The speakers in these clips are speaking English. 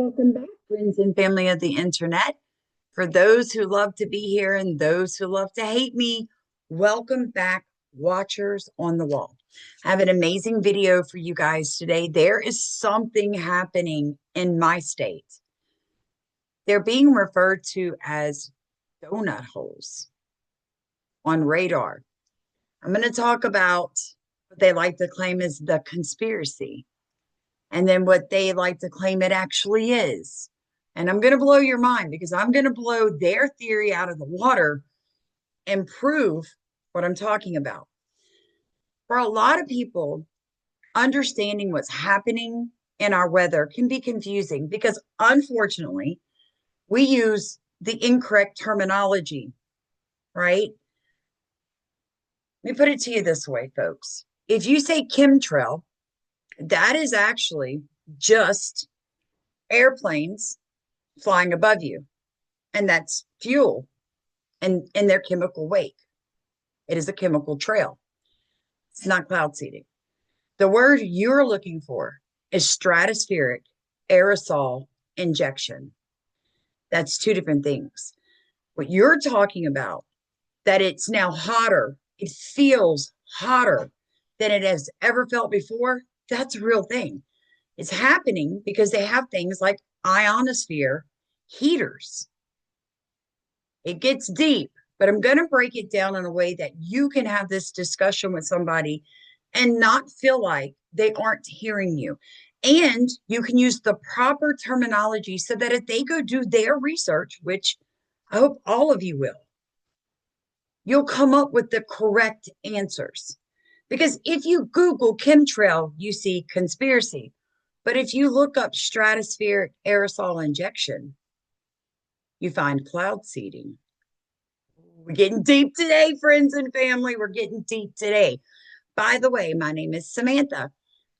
Welcome back, friends and family of the internet. For those who love to be here and those who love to hate me, welcome back, watchers on the wall. I have an amazing video for you guys today. There is something happening in my state. They're being referred to as donut holes on radar. I'm going to talk about what they like to claim is the conspiracy, and then what they like to claim it actually is. And I'm going to blow your mind because I'm going to blow their theory out of the water and prove what I'm talking about. For a lot of people, understanding what's happening in our weather can be confusing because, unfortunately, we use the incorrect terminology, right? Let me put it to you this way, folks. If you say chemtrail, that is actually just airplanes flying above you, and that's fuel and in their chemical wake. It is a chemical trail. It's not cloud seeding. The word you're looking for is stratospheric aerosol injection. That's two different things. What you're talking about, that it's now hotter, it feels hotter than it has ever felt before, that's a real thing. It's happening because they have things like ionosphere heaters. It gets deep, but I'm going to break it down in a way that you can have this discussion with somebody and not feel like they aren't hearing you. And you can use the proper terminology so that if they go do their research, which I hope all of you will, you'll come up with the correct answers. Because if you Google chemtrail, you see conspiracy. But if you look up stratospheric aerosol injection, you find cloud seeding. We're getting deep today, friends and family. We're getting deep today. By the way, my name is Samantha.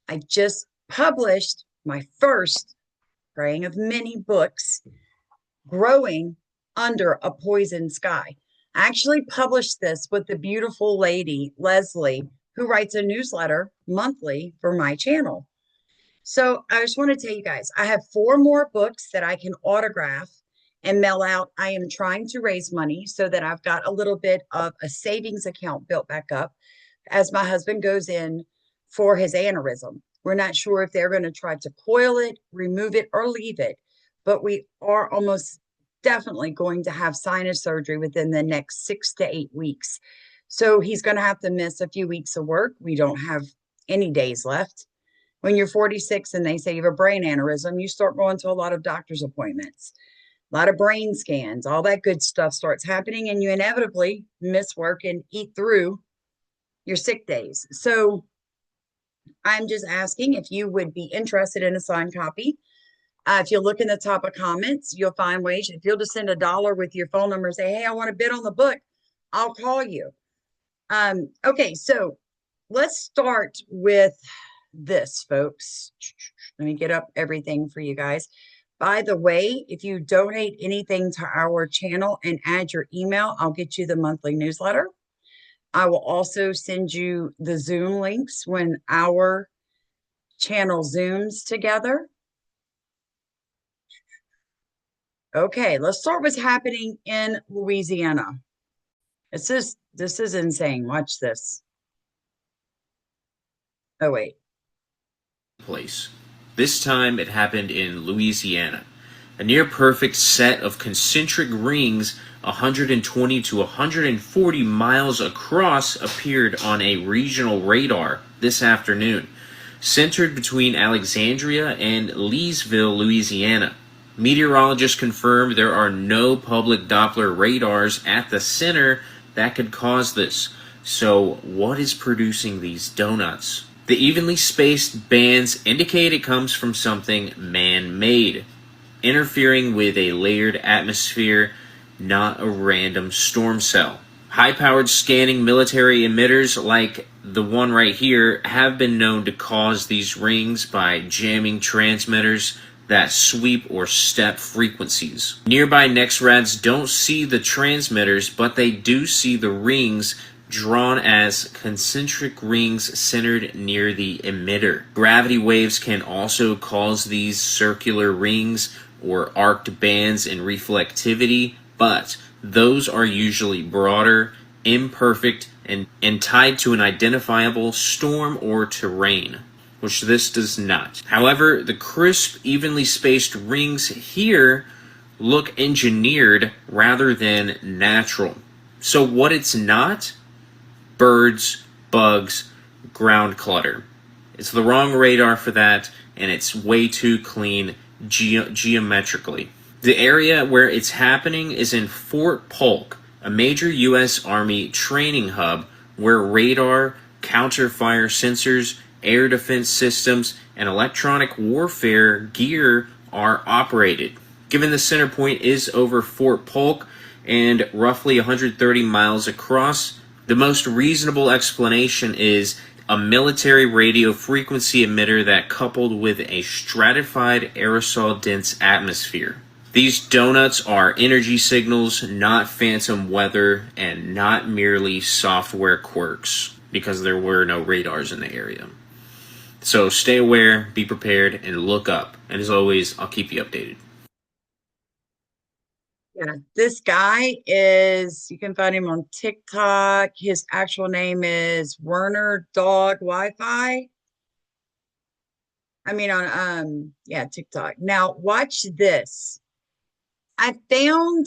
I just published my first, praying of many books, Growing Under a Poison Sky. I actually published this with the beautiful lady, Leslie, who writes a newsletter monthly for my channel. So I just want to tell you guys, I have 4 more books that I can autograph and mail out. I am trying to raise money so that I've got a little bit of a savings account built back up as my husband goes in for his aneurysm. We're not sure if they're going to try to coil it, remove it, or leave it, but we are almost definitely going to have sinus surgery within the next 6 to 8 weeks. So he's going to have to miss a few weeks of work. We don't have any days left. When you're 46 and they say you have a brain aneurysm, you start going to a lot of doctor's appointments, a lot of brain scans, all that good stuff starts happening, and you inevitably miss work and eat through your sick days. So I'm just asking if you would be interested in a signed copy. If you look in the top of comments, you'll find ways. If you'll just send $1 with your phone number and say, hey, I want to bid on the book, I'll call you. Okay, so let's start with this, folks. Let me get up everything for you guys. By the way, if you donate anything to our channel and add your email, I'll get you the monthly newsletter. I will also send you the Zoom links when our channel Zooms together. Okay, let's start with what's happening in Louisiana. This is insane. Watch this. Oh, wait. Place. This time it happened in Louisiana. A near perfect set of concentric rings 120 to 140 miles across appeared on a regional radar this afternoon, centered between Alexandria and Leesville, Louisiana. Meteorologists confirmed there are no public Doppler radars at the center that could cause this. So what is producing these donuts? The evenly spaced bands indicate it comes from something man-made, interfering with a layered atmosphere, not a random storm cell. High-powered scanning military emitters like the one right here have been known to cause these rings by jamming transmitters that sweep or step frequencies. Nearby NexRads don't see the transmitters, but they do see the rings drawn as concentric rings centered near the emitter. Gravity waves can also cause these circular rings or arced bands in reflectivity, but those are usually broader, imperfect, and tied to an identifiable storm or terrain, which this does not. However, the crisp, evenly spaced rings here look engineered rather than natural. So what it's not? Birds, bugs, ground clutter. It's the wrong radar for that, and it's way too clean geometrically. The area where it's happening is in Fort Polk, a major U.S. Army training hub where radar, counter-fire sensors, air defense systems, and electronic warfare gear are operated. Given the center point is over Fort Polk and roughly 130 miles across, the most reasonable explanation is a military radio frequency emitter that coupled with a stratified aerosol-dense atmosphere. These donuts are energy signals, not phantom weather, and not merely software quirks, because there were no radars in the area. So stay aware, be prepared, and look up. And as always, I'll keep you updated. Yeah, this guy is, you can find him on TikTok. His actual name is Werner Dog Wi-Fi. I mean on TikTok. Now watch this. I found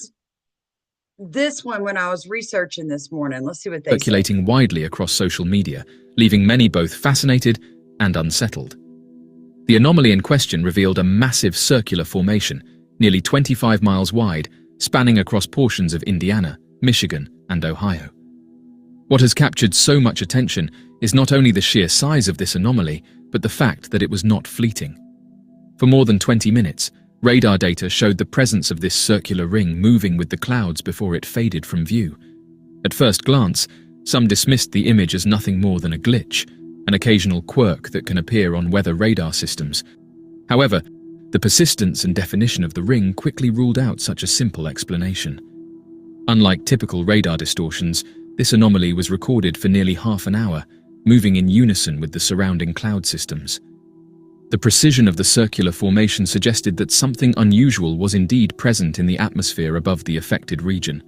this one when I was researching this morning. Let's see what they say. Circulating widely across social media, leaving many both fascinated and unsettled. The anomaly in question revealed a massive circular formation, nearly 25 miles wide, spanning across portions of Indiana, Michigan, and Ohio. What has captured so much attention is not only the sheer size of this anomaly, but the fact that it was not fleeting. For more than 20 minutes, radar data showed the presence of this circular ring moving with the clouds before it faded from view. At first glance, some dismissed the image as nothing more than a glitch, an occasional quirk that can appear on weather radar systems. However, the persistence and definition of the ring quickly ruled out such a simple explanation. Unlike typical radar distortions, this anomaly was recorded for nearly half an hour, moving in unison with the surrounding cloud systems. The precision of the circular formation suggested that something unusual was indeed present in the atmosphere above the affected region.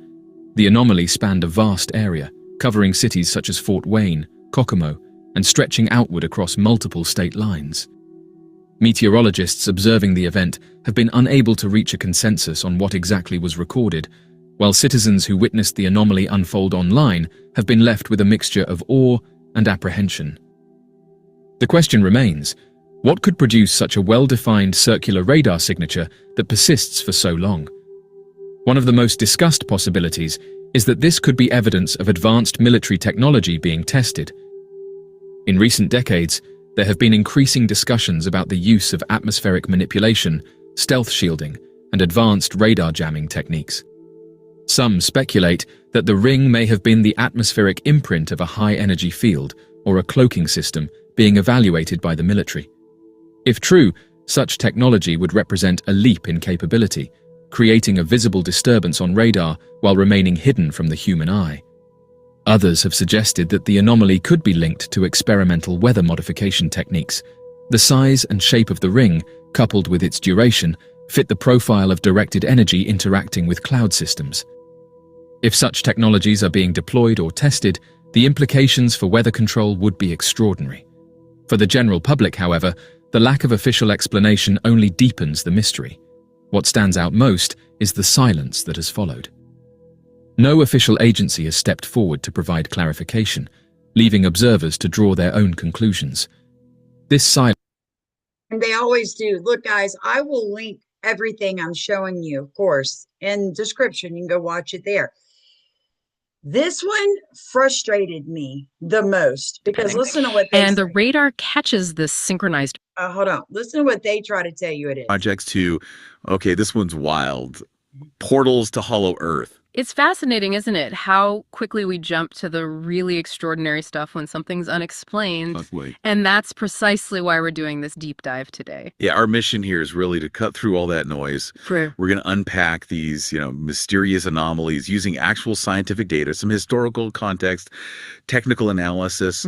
The anomaly spanned a vast area, covering cities such as Fort Wayne, Kokomo, and stretching outward across multiple state lines. Meteorologists observing the event have been unable to reach a consensus on what exactly was recorded, while citizens who witnessed the anomaly unfold online have been left with a mixture of awe and apprehension. The question remains, what could produce such a well-defined circular radar signature that persists for so long? One of the most discussed possibilities is that this could be evidence of advanced military technology being tested. In recent decades, there have been increasing discussions about the use of atmospheric manipulation, stealth shielding, and advanced radar jamming techniques. Some speculate that the ring may have been the atmospheric imprint of a high-energy field or a cloaking system being evaluated by the military. If true, such technology would represent a leap in capability, creating a visible disturbance on radar while remaining hidden from the human eye. Others have suggested that the anomaly could be linked to experimental weather modification techniques. The size and shape of the ring, coupled with its duration, fit the profile of directed energy interacting with cloud systems. If such technologies are being deployed or tested, the implications for weather control would be extraordinary. For the general public, however, the lack of official explanation only deepens the mystery. What stands out most is the silence that has followed. No official agency has stepped forward to provide clarification, leaving observers to draw their own conclusions. This silence... And they always do. Look, guys, I will link everything I'm showing you, of course, in description. You can go watch it there. This one frustrated me the most because listen to what they And the say. radar catches this synchronized. Hold on. Listen to what they try to tell you it is. Projects to, okay, this one's wild. Portals to Hollow Earth. It's fascinating, isn't it? How quickly we jump to the really extraordinary stuff when something's unexplained. Exactly. And that's precisely why we're doing this deep dive today. Yeah, our mission here is really to cut through all that noise. We're going to unpack these, mysterious anomalies using actual scientific data, some historical context, technical analysis,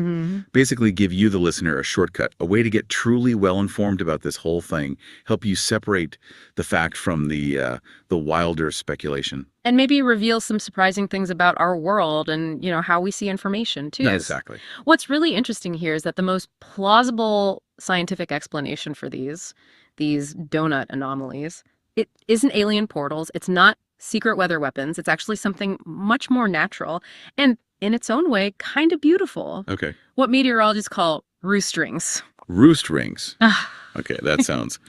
basically give you, the listener, a shortcut, a way to get truly well-informed about this whole thing, help you separate the fact from the wilder speculation. And maybe reveal some surprising things about our world and, how we see information, too. Yeah, exactly. What's really interesting here is that the most plausible scientific explanation for these donut anomalies, it isn't alien portals. It's not secret weather weapons. It's actually something much more natural and, in its own way, kind of beautiful. Okay. What meteorologists call roost rings. Roost rings. Okay, that sounds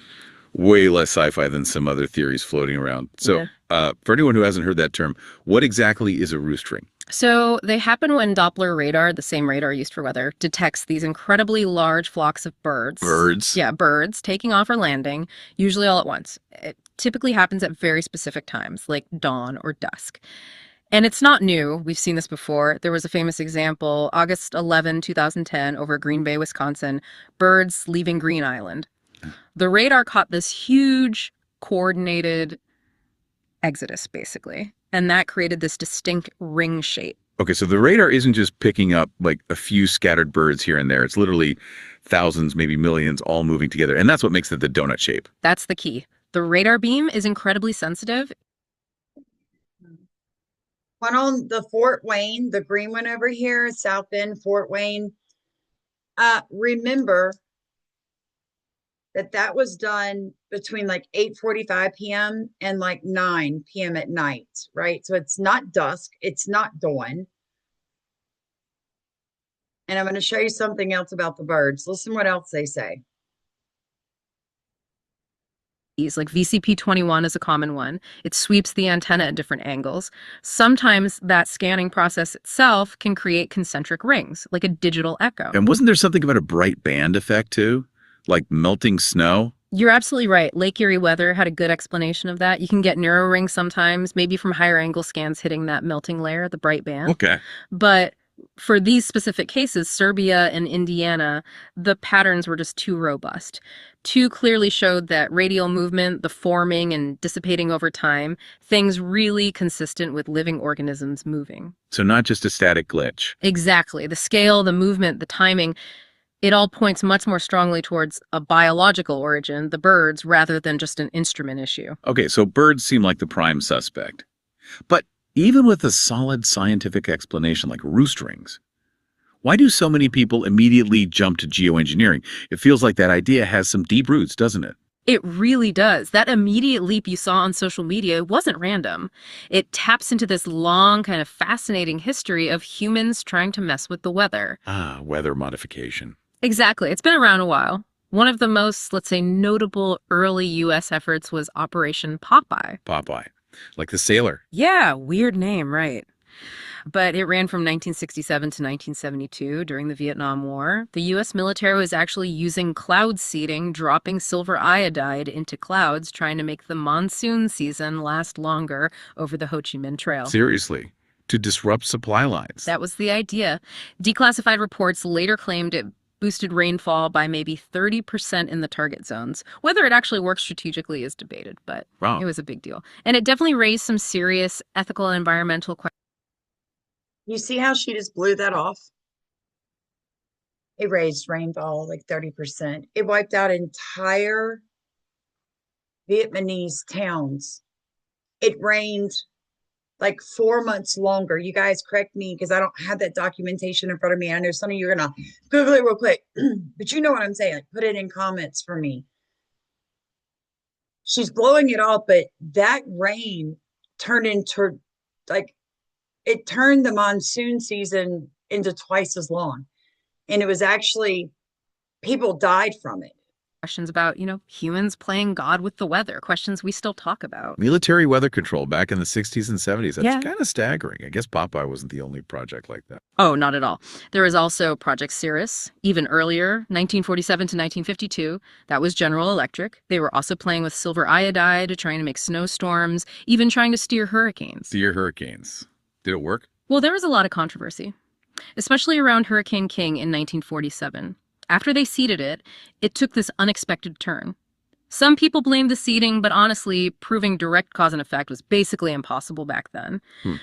way less sci-fi than some other theories floating around. So for anyone who hasn't heard that term, what exactly is a roost ring? So they happen when Doppler radar, the same radar used for weather, detects these incredibly large flocks of birds. Birds? Yeah, birds taking off or landing, usually all at once. It typically happens at very specific times, like dawn or dusk. And it's not new. We've seen this before. There was a famous example, August 11, 2010, over Green Bay, Wisconsin, birds leaving Green Island. The radar caught this huge coordinated exodus, basically. And that created this distinct ring shape. Okay, so the radar isn't just picking up like a few scattered birds here and there. It's literally thousands, maybe millions, all moving together. And that's what makes it the donut shape. That's the key. The radar beam is incredibly sensitive. One on the Fort Wayne, the green one over here, South Bend, Fort Wayne. Remember that was done between like 8:45 p.m. and like 9 p.m. at night, right? So it's not dusk, it's not dawn. And I'm going to show you something else about the birds. Listen what else they say. Like VCP21 is a common one. It sweeps the antenna at different angles. Sometimes that scanning process itself can create concentric rings, like a digital echo. And wasn't there something about a bright band effect too? Like melting snow? You're absolutely right. Lake Erie weather had a good explanation of that. You can get narrow rings sometimes, maybe from higher angle scans hitting that melting layer, the bright band. Okay. But for these specific cases, Serbia and Indiana, the patterns were just too robust. Too clearly showed that radial movement, the forming and dissipating over time, things really consistent with living organisms moving. So not just a static glitch. Exactly. The scale, the movement, the timing, it all points much more strongly towards a biological origin, the birds, rather than just an instrument issue. Okay, so birds seem like the prime suspect. But even with a solid scientific explanation like roost rings, why do so many people immediately jump to geoengineering? It feels like that idea has some deep roots, doesn't it? It really does. That immediate leap you saw on social media wasn't random. It taps into this long, kind of fascinating history of humans trying to mess with the weather. Ah, weather modification. Exactly. It's been around a while. One of the most, let's say, notable early U.S. efforts was Operation Popeye. Popeye. Like the sailor. Yeah, weird name, right? But it ran from 1967 to 1972 during the Vietnam War. The U.S. military was actually using cloud seeding, dropping silver iodide into clouds, trying to make the monsoon season last longer over the Ho Chi Minh Trail. Seriously. To disrupt supply lines. That was the idea. Declassified reports later claimed it boosted rainfall by maybe 30% in the target zones. Whether it actually works strategically is debated, but Wow. It was a big deal. And it definitely raised some serious ethical and environmental questions. You see how she just blew that off? It raised rainfall like 30%. It wiped out entire Vietnamese towns. It rained like 4 months longer. You guys correct me because I don't have that documentation in front of me. I know some of you are going to Google it real quick, but you know what I'm saying. Like, put it in comments for me. She's blowing it off, but that rain turned into it turned the monsoon season into twice as long. And it was actually, people died from it. questions about, humans playing God with the weather, questions we still talk about. Military weather control back in the 60s and 70s. That's Yeah. kind of staggering. I guess Popeye wasn't the only project like that. Oh, not at all. There was also Project Cirrus, even earlier, 1947 to 1952. That was General Electric. They were also playing with silver iodide, trying to make snowstorms, even trying to steer hurricanes. Steer hurricanes. Did it work? Well, there was a lot of controversy, especially around Hurricane King in 1947. After they seeded it, it took this unexpected turn. Some people blamed the seeding, but honestly, proving direct cause and effect was basically impossible back then.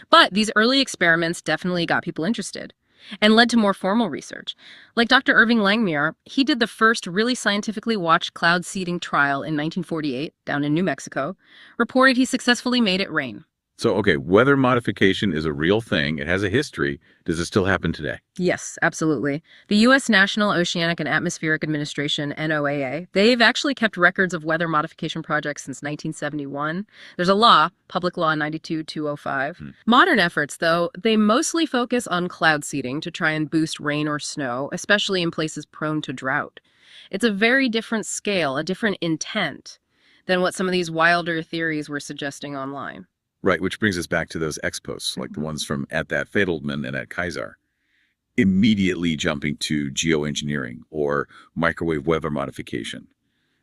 But these early experiments definitely got people interested and led to more formal research. Like Dr. Irving Langmuir, he did the first really scientifically watched cloud seeding trial in 1948 down in New Mexico, reported he successfully made it rain. So, okay, weather modification is a real thing. It has a history. Does it still happen today? Yes, absolutely. The U.S. National Oceanic and Atmospheric Administration, NOAA, they've actually kept records of weather modification projects since 1971. There's a law, Public Law 92-205. Modern efforts, though, they mostly focus on cloud seeding to try and boost rain or snow, especially in places prone to drought. It's a very different scale, a different intent than what some of these wilder theories were suggesting online. Right, which brings us back to those expos, like the ones from at that Fadelman and at Kaiser, immediately jumping to geoengineering or microwave weather modification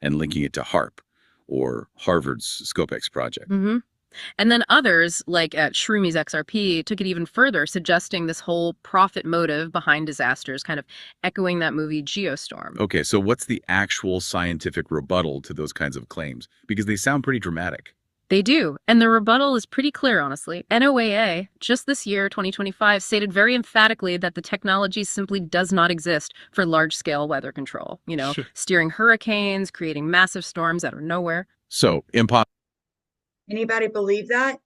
and linking it to HARP or Harvard's ScopeX project. And then others, like at Shroomies XRP, took it even further, suggesting this whole profit motive behind disasters, kind of echoing that movie Geostorm. Okay, so what's the actual scientific rebuttal to those kinds of claims? Because they sound pretty dramatic. They do, and the rebuttal is pretty clear, honestly. NOAA, just this year, 2025, stated very emphatically that the technology simply does not exist for large-scale weather control. Steering hurricanes, creating massive storms out of nowhere. So, impossible. Anybody believe that?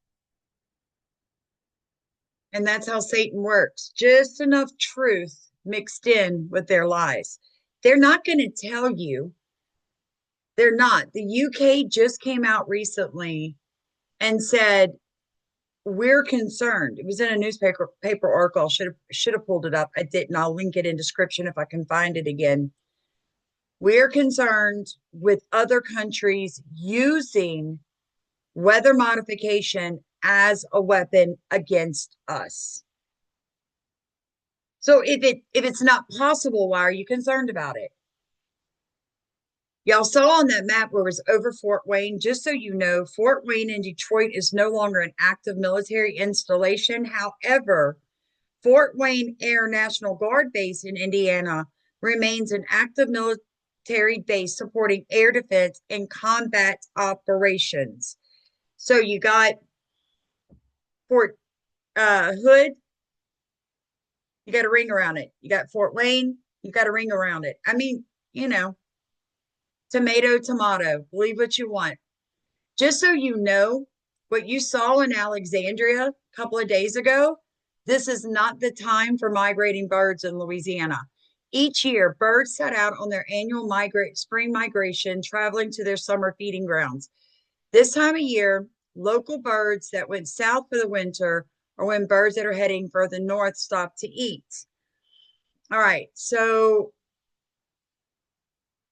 And that's how Satan works. Just enough truth mixed in with their lies. They're not going to tell you. They're not. The UK just came out recently and said, we're concerned. It was in a newspaper article. Should have pulled it up. I didn't. I'll link it in description if I can find it again. We're concerned with other countries using weather modification as a weapon against us. So if it's not possible, why are you concerned about it? Y'all saw on that map where it was over Fort Wayne. Just so you know, Fort Wayne in Detroit is no longer an active military installation. However, Fort Wayne Air National Guard Base in Indiana remains an active military base supporting air defense and combat operations. So you got Fort Hood, you got a ring around it. You got Fort Wayne, you got a ring around it. I mean, tomato, believe what you want. Just so you know, what you saw in Alexandria a couple of days ago, this is not the time for migrating birds in Louisiana. Each year, birds set out on their annual spring migration, traveling to their summer feeding grounds. This time of year, local birds that went south for the winter or when birds that are heading further north stop to eat. All right, so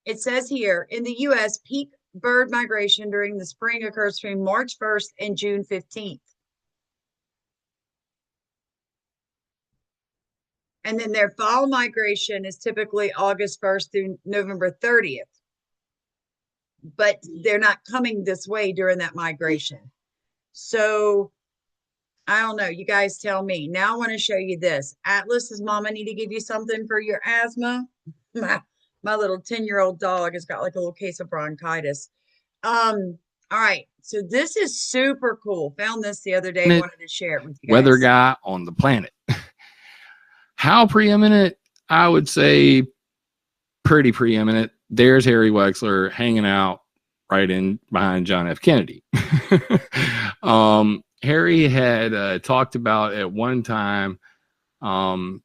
it says here, in the U.S., peak bird migration during the spring occurs between March 1st and June 15th. And then their fall migration is typically August 1st through November 30th. But they're not coming this way during that migration. So, I don't know. You guys tell me. Now I want to show you this. Atlas, does Mama need to give you something for your asthma? My little 10-year-old dog has got like a little case of bronchitis. All right. So this is super cool. Found this the other day. Wanted to share it with you guys. Weather guy on the planet. How preeminent? I would say pretty preeminent. There's Harry Wexler hanging out right in behind John F. Kennedy. Harry had talked about at one time, melting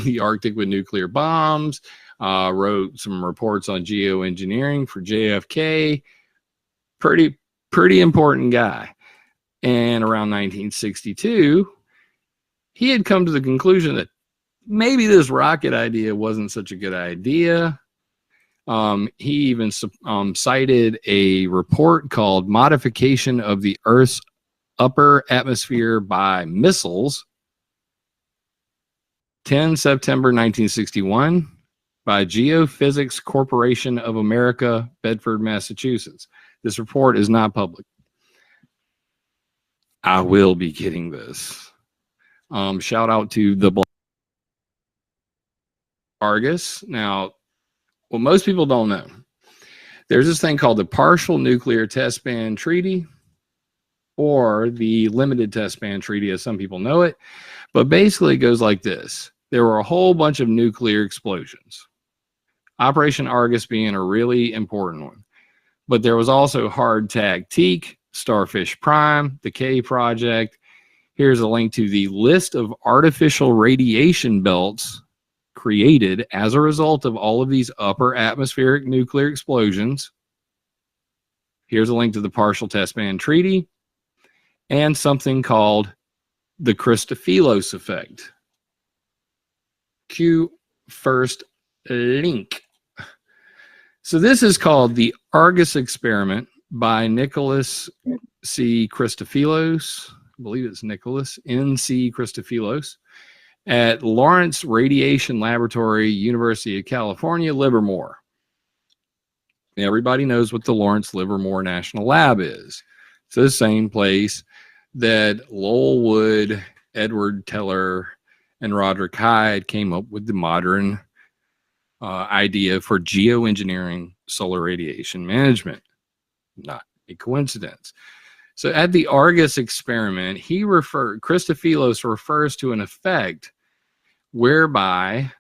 the Arctic with nuclear bombs, wrote some reports on geoengineering for JFK. Pretty important guy. And around 1962, he had come to the conclusion that maybe this rocket idea wasn't such a good idea. He even cited a report called Modification of the Earth's Upper Atmosphere by Missiles, 10 September 1961, by Geophysics Corporation of America, Bedford, Massachusetts. This report is not public. I will be getting this. Shout out to the Argus. Now, what most people don't know, there's this thing called the Partial Nuclear Test Ban Treaty, or the Limited Test Ban Treaty, as some people know it. But basically, it goes like this. There were a whole bunch of nuclear explosions, Operation Argus being a really important one. But there was also Hardtack Teak, Starfish Prime, the K Project. Here's a link to the list of artificial radiation belts created as a result of all of these upper atmospheric nuclear explosions. Here's a link to the Partial Test Ban Treaty and something called the Christofilos effect. Cue first link. So this is called the Argus experiment by Nicholas C. Christofilos. I believe it's Nicholas N.C. Christofilos at Lawrence Radiation Laboratory, University of California, Livermore. Everybody knows what the Lawrence Livermore National Lab is. It's the same place that Lowell Wood, Edward Teller, and Roderick Hyde came up with the modern idea for geoengineering solar radiation management. Not a coincidence. So at the Argus experiment, Christofilos refers to an effect whereby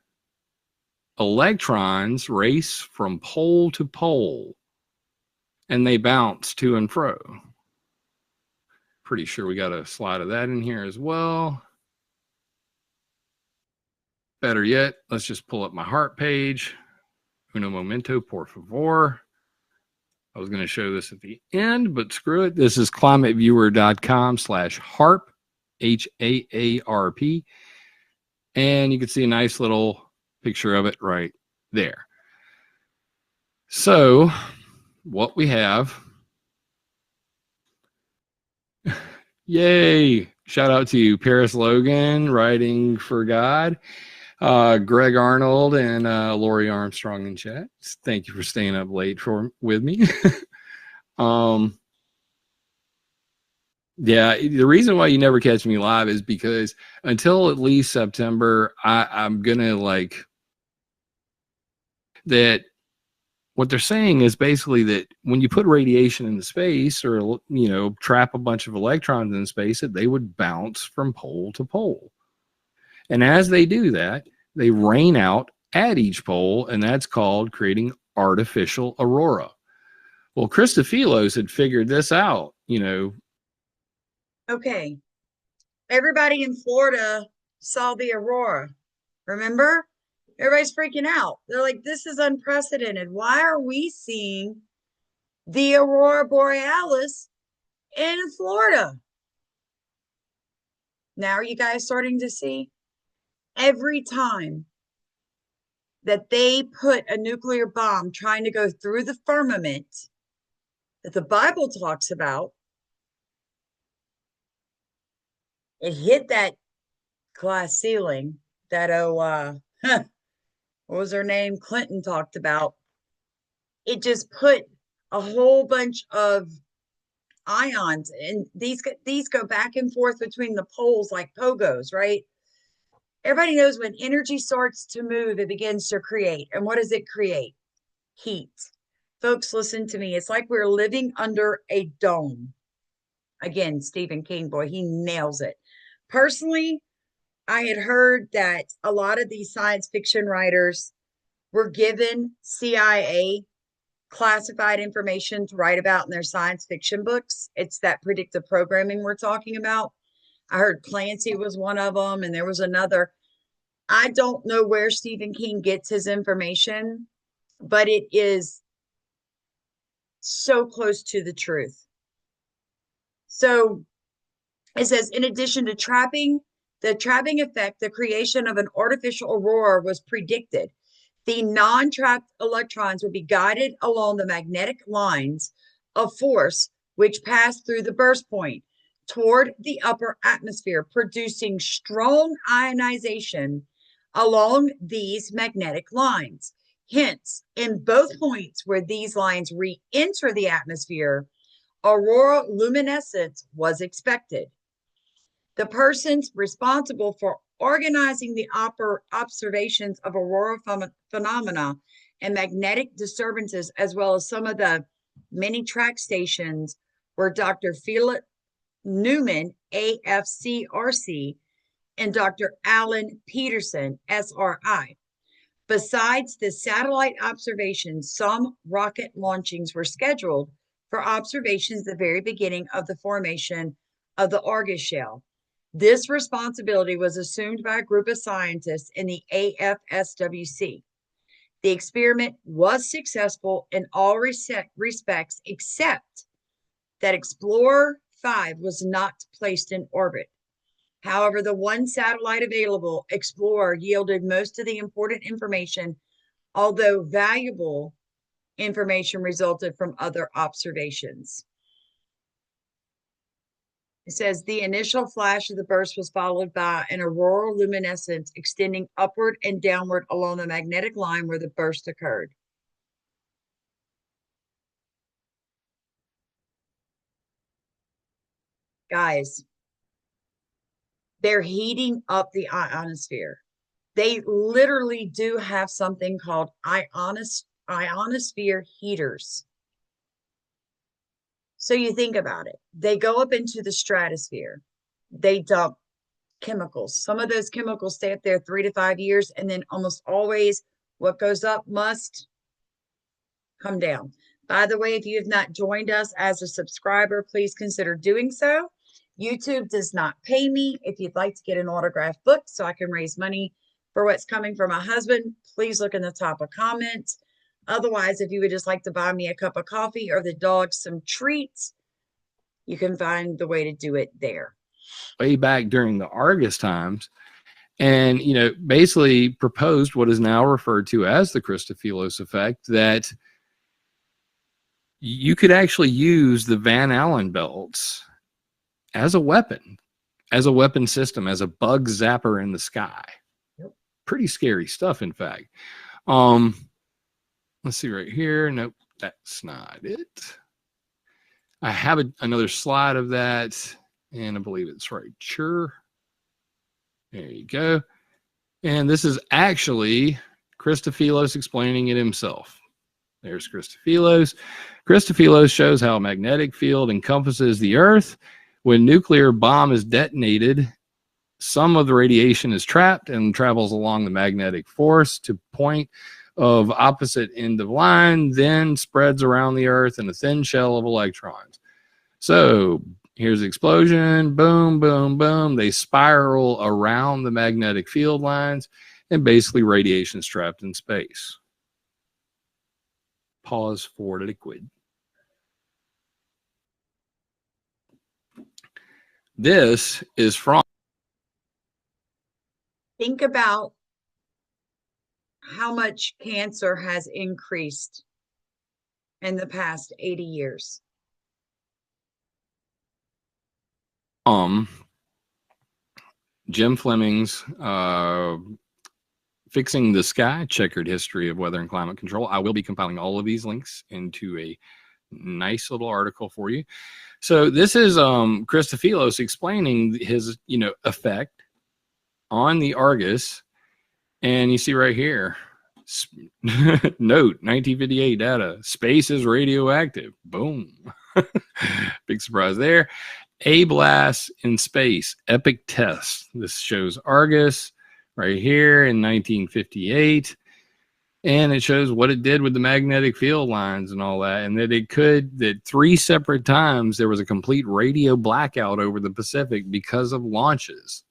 electrons race from pole to pole and they bounce to and fro. Pretty sure we got a slide of that in here as well. Better yet, let's just pull up my HARP page. Uno momento, por favor. I was going to show this at the end, but screw it. This is climateviewer.com/HARP, HAARP. And you can see a nice little picture of it right there. So what we have, yay, shout out to Paris Logan, Writing for God, Greg Arnold, and Lori Armstrong in chat. Thank you for staying up late with me. Yeah, the reason why you never catch me live is because until at least September, I'm gonna that. What they're saying is basically that when you put radiation into space, or trap a bunch of electrons in space, that they would bounce from pole to pole, and as they do that, they rain out at each pole, and that's called creating artificial aurora. Well, Christofilos had figured this out, Okay. Everybody in Florida saw the aurora. Remember? Everybody's freaking out. They're like, this is unprecedented. Why are we seeing the aurora borealis in Florida? Now are you guys starting to see? Every time that they put a nuclear bomb trying to go through the firmament that the Bible talks about, it hit that glass ceiling that, what was her name? Clinton talked about. It just put a whole bunch of ions, and these go back and forth between the poles like pogos, right? Everybody knows when energy starts to move, it begins to create. And what does it create? Heat. Folks, listen to me. It's like we're living under a dome. Again, Stephen King, boy, he nails it. Personally, I had heard that a lot of these science fiction writers were given CIA classified information to write about in their science fiction books. It's that predictive programming we're talking about. I heard Clancy was one of them, and there was another. I don't know where Stephen King gets his information, but it is so close to the truth. So it says, in addition to the trapping effect, the creation of an artificial aurora was predicted. The non-trapped electrons would be guided along the magnetic lines of force which pass through the burst point toward the upper atmosphere, producing strong ionization along these magnetic lines. Hence, in both points where these lines re-enter the atmosphere, aurora luminescence was expected. The persons responsible for organizing the observations of aurora phenomena and magnetic disturbances, as well as some of the many track stations, were Dr. Philip Newman, AFCRC, and Dr. Alan Peterson, SRI. Besides the satellite observations, some rocket launchings were scheduled for observations at the very beginning of the formation of the Argus shell. This responsibility was assumed by a group of scientists in the AFSWC. The experiment was successful in all respects, except that Explorer 5 was not placed in orbit. However, the one satellite available, Explorer, yielded most of the important information, although valuable information resulted from other observations. It says the initial flash of the burst was followed by an auroral luminescence extending upward and downward along the magnetic line where the burst occurred. Guys, they're heating up the ionosphere. They literally do have something called ionosphere heaters. So you think about it. They go up into the stratosphere. They dump chemicals. Some of those chemicals stay up there 3 to 5 years, and then almost always what goes up must come down. By the way, if you have not joined us as a subscriber, please consider doing so. YouTube does not pay me. If you'd like to get an autographed book so I can raise money for what's coming from my husband, please look in the top of comments. Otherwise, if you would just like to buy me a cup of coffee or the dog some treats, you can find the way to do it there. Way back during the Argus times, and basically proposed what is now referred to as the Christofilos effect, that you could actually use the Van Allen belts as a weapon system, as a bug zapper in the sky. Yep. Pretty scary stuff, in fact. Let's see right here. Nope, that's not it. I have another slide of that, and I believe it's right. Sure. There you go. And this is actually Christofilos explaining it himself. There's Christofilos. Christofilos shows how a magnetic field encompasses the Earth. When nuclear bomb is detonated, some of the radiation is trapped and travels along the magnetic force to point of opposite end of line, then spreads around the Earth in a thin shell of electrons. So here's the explosion, boom, boom, boom. They spiral around the magnetic field lines, and basically radiation is trapped in space. Pause for liquid. This is from. Think about how much cancer has increased in the past 80 years. Jim Fleming's Fixing the Sky, Checkered History of Weather and Climate Control. I will be compiling all of these links into a nice little article for you. So this is Christofilos explaining his effect on the Argus. And you see right here, note 1958 data, space is radioactive. Boom. Big surprise there. A blast in space, epic test. This shows Argus right here in 1958. And it shows what it did with the magnetic field lines and all that. And that 3 separate times there was a complete radio blackout over the Pacific because of launches.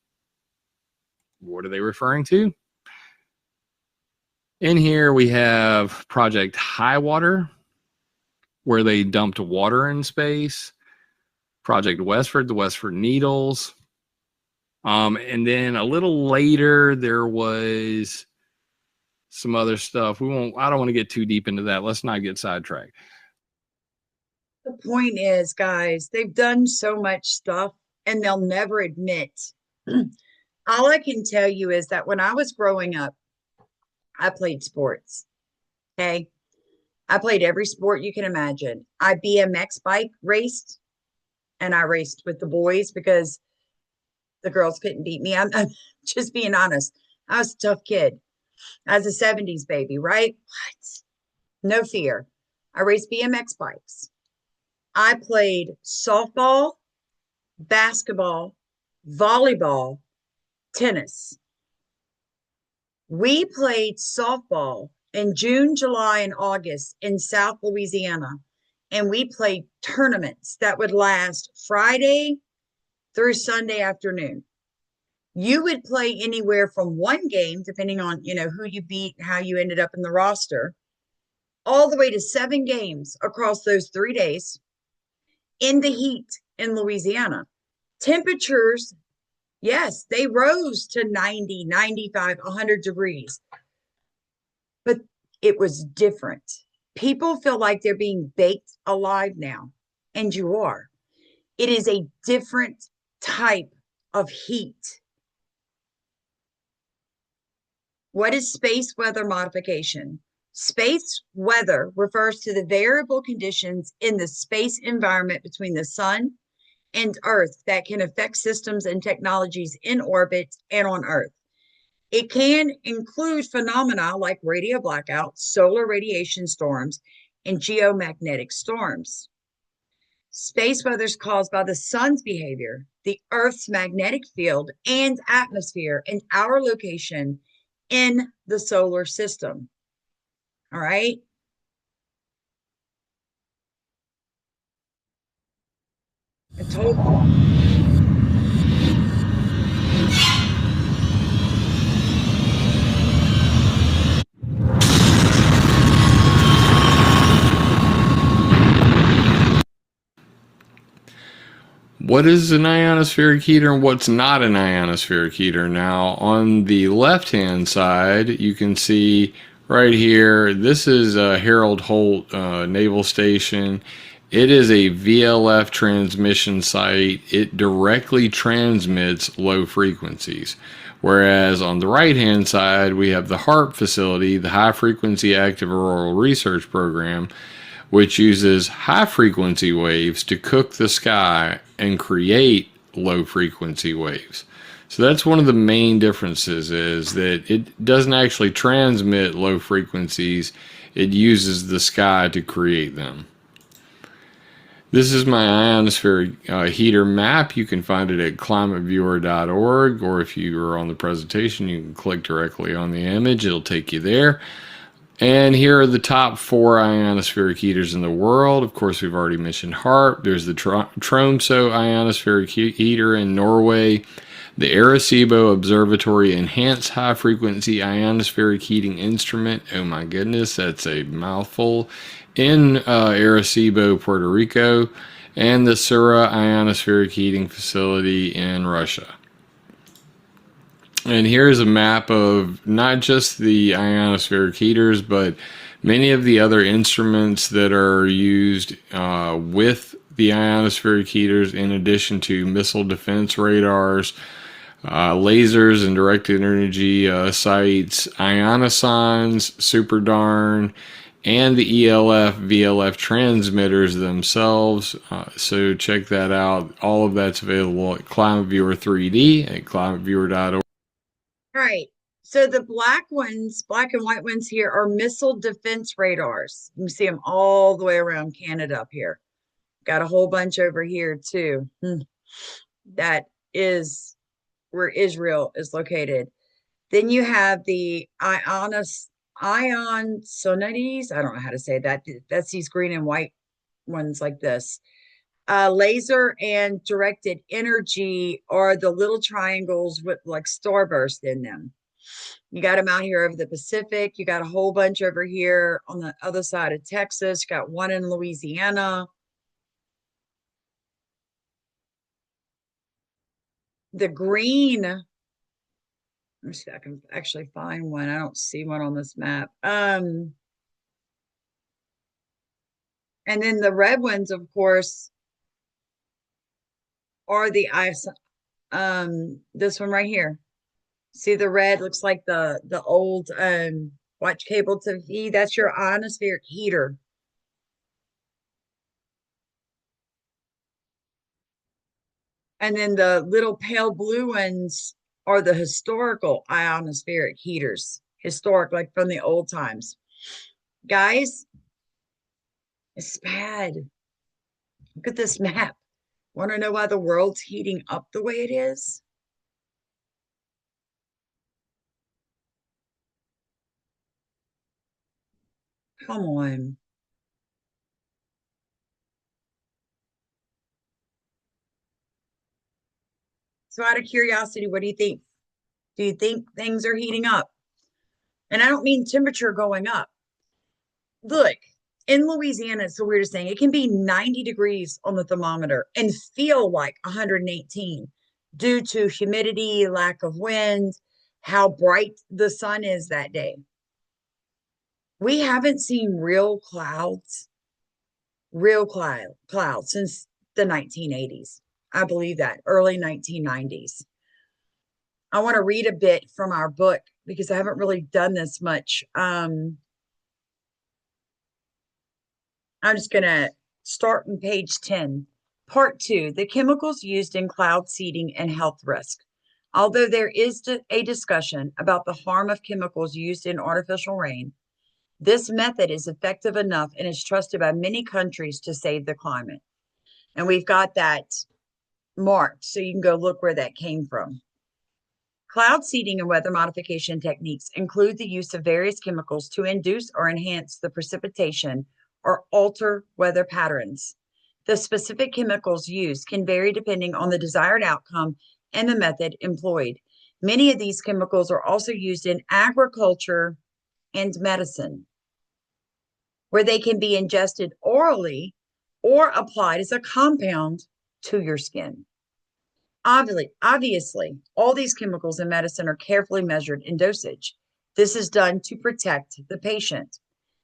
What are they referring to? In here we have Project Highwater, where they dumped water in space. Project Westford, the Westford Needles. And then a little later, there was some other stuff. I don't want to get too deep into that. Let's not get sidetracked. The point is, guys, they've done so much stuff and they'll never admit. All I can tell you is that when I was growing up, I played sports. Okay. I played every sport you can imagine. I BMX bike raced, and I raced with the boys because the girls couldn't beat me. I'm just being honest. I was a tough kid. I was a 70s baby, right? What? No fear. I raced BMX bikes. I played softball, basketball, volleyball, tennis. We played softball in June, July, and August in South Louisiana. And we played tournaments that would last Friday through Sunday afternoon. You would play anywhere from one game, depending on, who you beat, how you ended up in the roster, all the way to 7 games across those 3 days in the heat in Louisiana. Temperatures, yes, they rose to 90, 95, 100 degrees, but it was different. People feel like they're being baked alive now, and you are. It is a different type of heat. What is space weather modification? Space weather refers to the variable conditions in the space environment between the sun and Earth that can affect systems and technologies in orbit and on Earth. It can include phenomena like radio blackouts, solar radiation storms, and geomagnetic storms. Space weather is caused by the sun's behavior, the Earth's magnetic field and atmosphere, and our location in the solar system. All right. I told you. What is an ionospheric heater and what's not an ionospheric heater? Now, on the left-hand side, you can see right here, this is Harold Holt Naval Station. It is a VLF transmission site. It directly transmits low frequencies. Whereas on the right-hand side, we have the HARP facility, the High Frequency Active Auroral Research Program, which uses high frequency waves to cook the sky and create low frequency waves. So that's one of the main differences, is that it doesn't actually transmit low frequencies, it uses the sky to create them. This is my ionospheric heater map. You can find it at climateviewer.org, or if you are on the presentation, you can click directly on the image. It'll take you there. And here are the top 4 ionospheric heaters in the world. Of course, we've already mentioned HARP. There's the Tromsø ionospheric heater in Norway. The Arecibo Observatory Enhanced High Frequency Ionospheric Heating Instrument. Oh my goodness, that's a mouthful. In Arecibo, Puerto Rico. And the Sura Ionospheric Heating Facility in Russia. And here's a map of not just the ionospheric heaters, but many of the other instruments that are used with the ionospheric heaters, in addition to missile defense radars, lasers and directed energy sites, ionosondes, superdarn, and the ELF, VLF transmitters themselves. So check that out. All of that's available at ClimateViewer 3D at climateviewer.org. All right. So the black and white ones here are missile defense radars. You can see them all the way around Canada up here. Got a whole bunch over here too. That is where Israel is located. Then you have the Ionosonides. I don't know how to say that. That's these green and white ones like this. Laser and directed energy are the little triangles with like starburst in them. You got them out here over the Pacific. You got a whole bunch over here on the other side of Texas. You got one in Louisiana. The green Let me see if I can actually find one. I don't see one on this map. And then the red ones, of course, are the ice. This one right here. See the red looks like the old watch cable TV. That's your ionospheric heater. And then the little pale blue ones are the historical ionospheric heaters. Historic, like from the old times. Guys, it's bad. Look at this map. Want to know why the world's heating up the way it is? Come on. So out of curiosity, what do you think? Do you think things are heating up? And I don't mean temperature going up. Look, in Louisiana, it's the weirdest thing. It can be 90 degrees on the thermometer and feel like 118 due to humidity, lack of wind, how bright the sun is that day. We haven't seen real clouds since the 1980s. I believe that, early 1990s. I want to read a bit from our book because I haven't really done this much. I'm just going to start on page 10. Part 2, the chemicals used in cloud seeding and health risk. Although there is a discussion about the harm of chemicals used in artificial rain, this method is effective enough and is trusted by many countries to save the climate. And we've got that marked, so you can go look where that came from. Cloud seeding and weather modification techniques include the use of various chemicals to induce or enhance the precipitation or alter weather patterns. The specific chemicals used can vary depending on the desired outcome and the method employed. Many of these chemicals are also used in agriculture and medicine, where they can be ingested orally or applied as a compound to your skin. Obviously, all these chemicals in medicine are carefully measured in dosage. This is done to protect the patient.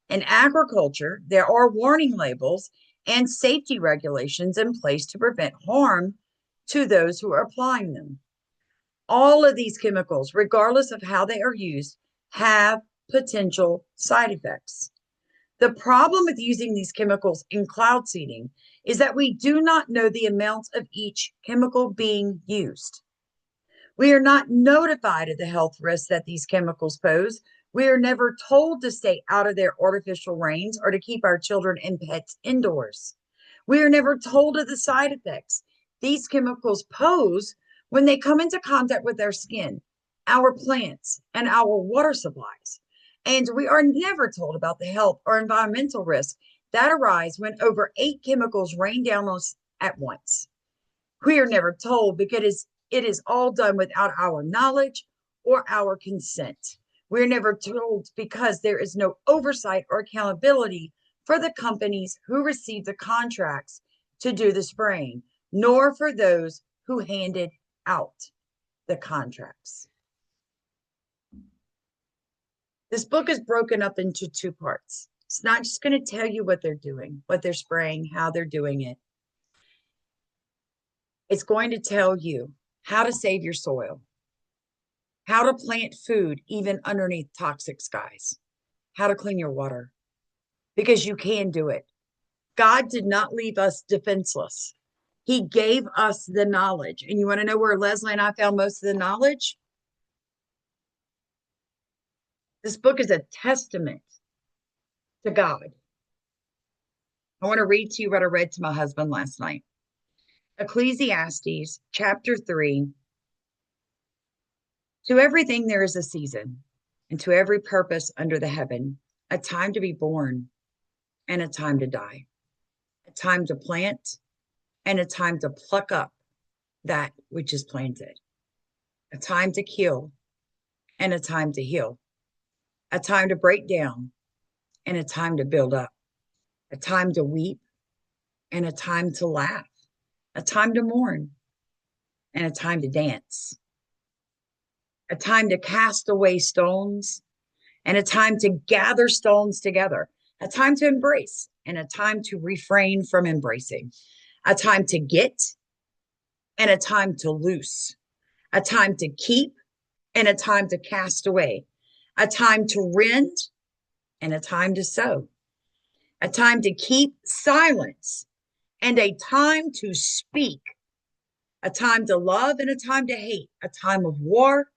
In agriculture, there are warning labels and safety regulations in place to prevent harm to those who are applying them. All of these chemicals, regardless of how they are used, have potential side effects. The problem with using these chemicals in cloud seeding is that we do not know the amounts of each chemical being used. We are not notified of the health risks that these chemicals pose. We are never told to stay out of their artificial rains or to keep our children and pets indoors. We are never told of the side effects these chemicals pose when they come into contact with our skin, our plants, and our water supplies. And we are never told about the health or environmental risks that arise when over 8 chemicals rain down on us at once. We are never told because it is all done without our knowledge or our consent. We're never told because there is no oversight or accountability for the companies who receive the contracts to do the spraying, nor for those who handed out the contracts. This book is broken up into 2 parts. It's not just going to tell you what they're doing, what they're spraying, how they're doing it. It's going to tell you how to save your soil, how to plant food even underneath toxic skies, how to clean your water, because you can do it. God did not leave us defenseless. He gave us the knowledge. And you want to know where Leslie and I found most of the knowledge? This book is a testament to God. I want to read to you what I read to my husband last night. Ecclesiastes chapter 3. To everything there is a season, and to every purpose under the heaven, a time to be born and a time to die, a time to plant and a time to pluck up that which is planted, a time to kill and a time to heal, a time to break down and a time to build up, a time to weep and a time to laugh, a time to mourn and a time to dance, a time to cast away stones, and a time to gather stones together, a time to embrace, and a time to refrain from embracing, a time to get, and a time to loose, a time to keep, and a time to cast away, a time to rend, and a time to sow, a time to keep silence, and a time to speak, a time to love and a time to hate, a time of war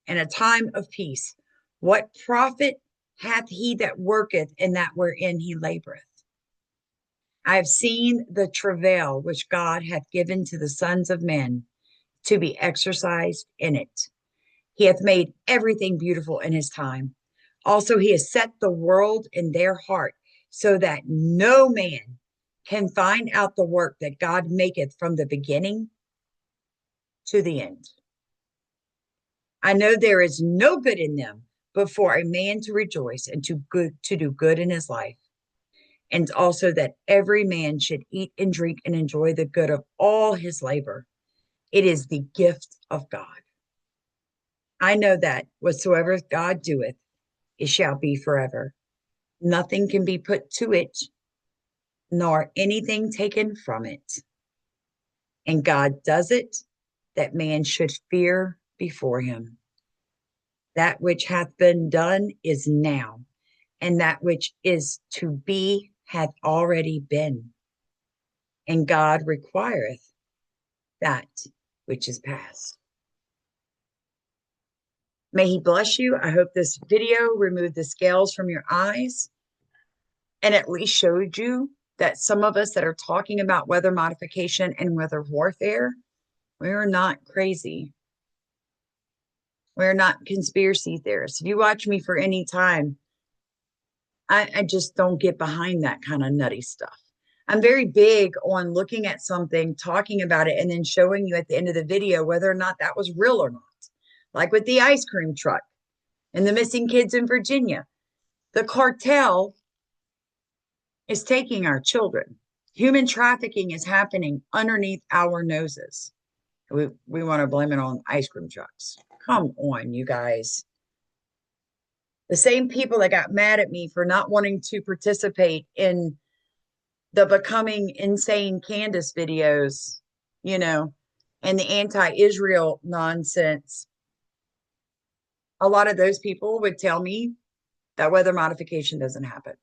and a time of peace. What profit hath he that worketh in that wherein he laboreth? I have seen the travail which God hath given to the sons of men to be exercised in it. He hath made everything beautiful in his time. Also, he has set the world in their heart, so that no man can find out the work that God maketh from the beginning to the end. I know there is no good in them, but for a man to rejoice and to do good in his life. And also that every man should eat and drink and enjoy the good of all his labor. It is the gift of God. I know that whatsoever God doeth, it shall be forever. Nothing can be put to it, nor anything taken from it. And God does it, that man should fear before him. That which hath been done is now, and that which is to be hath already been. And God requireth that which is past. May he bless you. I hope this video removed the scales from your eyes and at least showed you that some of us that are talking about weather modification and weather warfare, we're not crazy. We're not conspiracy theorists. If you watch me for any time, I just don't get behind that kind of nutty stuff. I'm very big on looking at something, talking about it, and then showing you at the end of the video whether or not that was real or not. Like with the ice cream truck and the missing kids in Virginia. The cartel is taking our children. Human trafficking is happening underneath our noses. We want to blame it on ice cream trucks. Come on, you guys. The same people that got mad at me for not wanting to participate in the Becoming Insane Candace videos, you know, and the anti-Israel nonsense. A lot of those people would tell me that weather modification doesn't happen.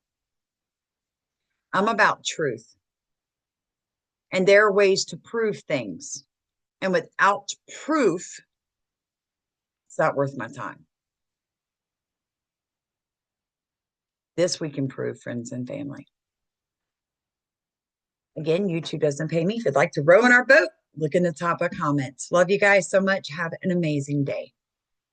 I'm about truth. And there are ways to prove things. And without proof, it's not worth my time. This we can prove, friends and family. Again, YouTube doesn't pay me. If you'd like to row in our boat, look in the top of comments. Love you guys so much. Have an amazing day.